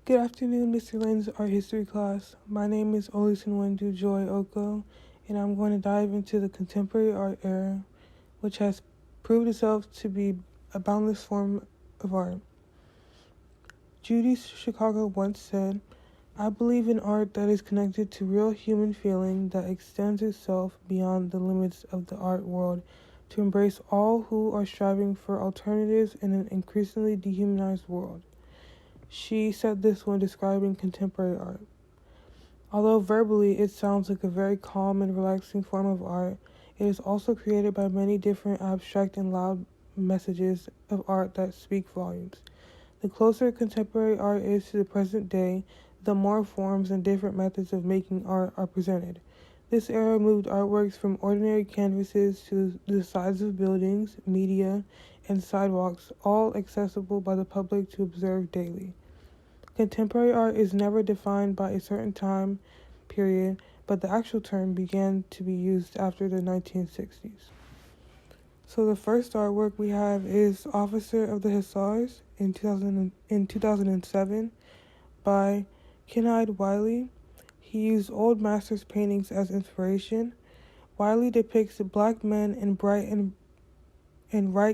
Good afternoon, Mr. Lane's art history class. My name is Olusegunwendu Joy Oko, and I'm going to dive into the contemporary art era, which has proved itself to be a boundless form of art. Judy Chicago once said, "I believe in art that is connected to real human feeling that extends itself beyond the limits of the art world to embrace all who are striving for alternatives in an increasingly dehumanized world." She said this when describing contemporary art. Although verbally it sounds like a very calm and relaxing form of art, it is also created by many different abstract and loud messages of art that speak volumes. The closer contemporary art is to the present day, the more forms and different methods of making art are presented. This era moved artworks from ordinary canvases to the sides of buildings, media, and sidewalks, all accessible by the public to observe daily. Contemporary art is never defined by a certain time period, but the actual term began to be used after the 1960s. So the first artwork we have is Officer of the Hussars in 2007 by Kinhide Wiley. He used old masters' paintings as inspiration. Wiley depicts black men in bright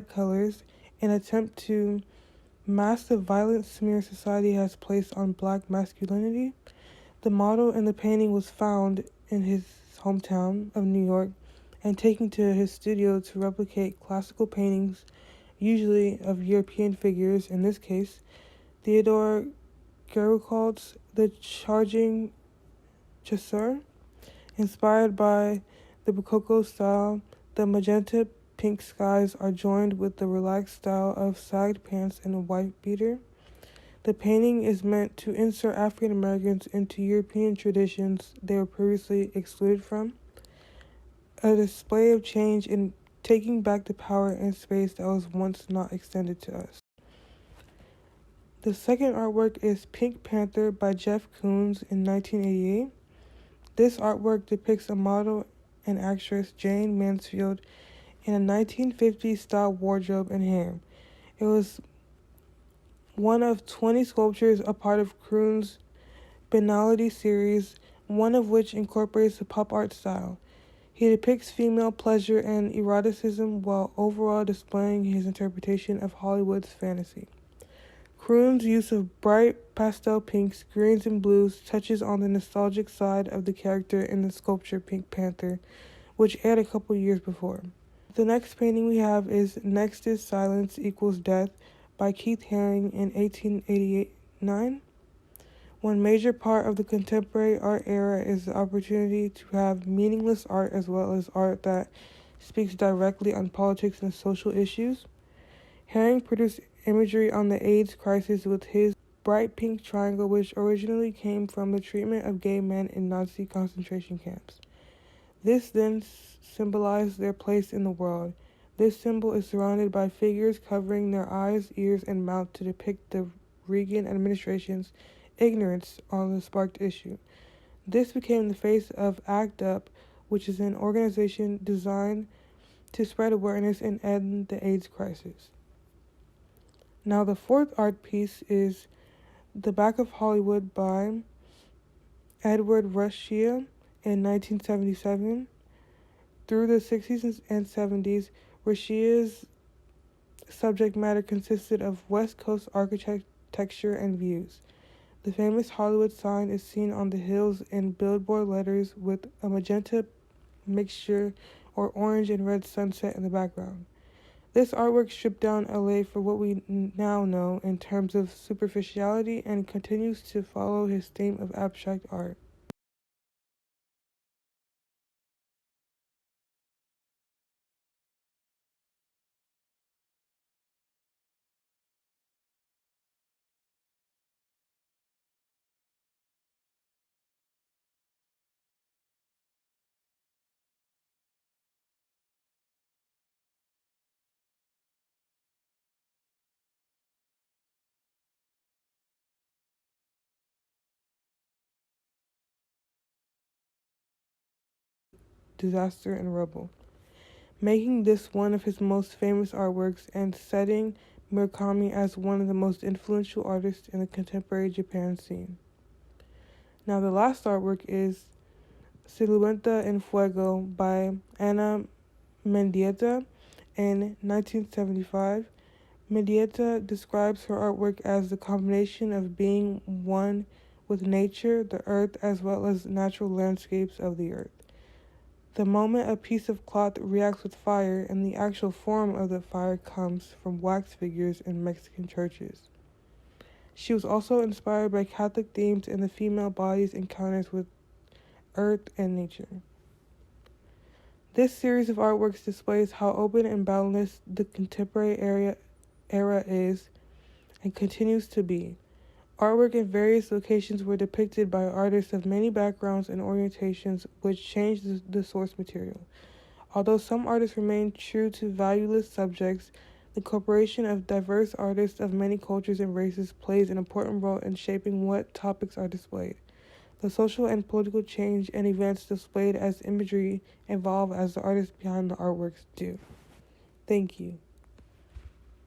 colors in an attempt to mask the violent smear society has placed on black masculinity. The model in the painting was found in his hometown of New York and taken to his studio to replicate classical paintings, usually of European figures, in this case, Theodore Gericald's The Charging Chasseur. Inspired by the Rococo style, the magenta pink skies are joined with the relaxed style of sagged pants and a white beater. The painting is meant to insert African Americans into European traditions they were previously excluded from, a display of change in taking back the power and space that was once not extended to us. The second artwork is Pink Panther by Jeff Koons in 1988. This artwork depicts a model and actress, Jane Mansfield, in a 1950s-style wardrobe and hair. It was one of 20 sculptures, a part of Koons' Banality series, one of which incorporates the pop art style. He depicts female pleasure and eroticism while overall displaying his interpretation of Hollywood's fantasy. Koons' use of bright pastel pinks, greens, and blues touches on the nostalgic side of the character in the sculpture Pink Panther, which aired a couple years before. The next painting we have is Next is Silence Equals Death by Keith Haring in 1889. One major part of the contemporary art era is the opportunity to have meaningless art as well as art that speaks directly on politics and social issues. Haring produced imagery on the AIDS crisis with his bright pink triangle, which originally came from the treatment of gay men in Nazi concentration camps. This then symbolized their place in the world. This symbol is surrounded by figures covering their eyes, ears, and mouth to depict the Reagan administration's ignorance on the sparked issue. This became the face of ACT UP, which is an organization designed to spread awareness and end the AIDS crisis. Now the fourth art piece is The Back of Hollywood by Edward Ruscha in 1977. Through the 60s and 70s, Ruschia's subject matter consisted of West Coast architecture and views. The famous Hollywood sign is seen on the hills in billboard letters with a magenta mixture or orange and red sunset in the background. This artwork stripped down LA for what we now know in terms of superficiality and continues to follow his theme of abstract art. Disaster and Rubble, making this one of his most famous artworks and setting Murakami as one of the most influential artists in the contemporary Japan scene. Now, the last artwork is Silueta en Fuego by Ana Mendieta in 1975. Mendieta describes her artwork as the combination of being one with nature, the earth, as well as natural landscapes of the earth. The moment a piece of cloth reacts with fire, and the actual form of the fire comes from wax figures in Mexican churches. She was also inspired by Catholic themes in the female body's encounters with earth and nature. This series of artworks displays how open and boundless the contemporary era is and continues to be. Artwork in various locations were depicted by artists of many backgrounds and orientations, which changed the source material. Although some artists remained true to valueless subjects, the incorporation of diverse artists of many cultures and races plays an important role in shaping what topics are displayed. The social and political change and events displayed as imagery evolve as the artists behind the artworks do. Thank you.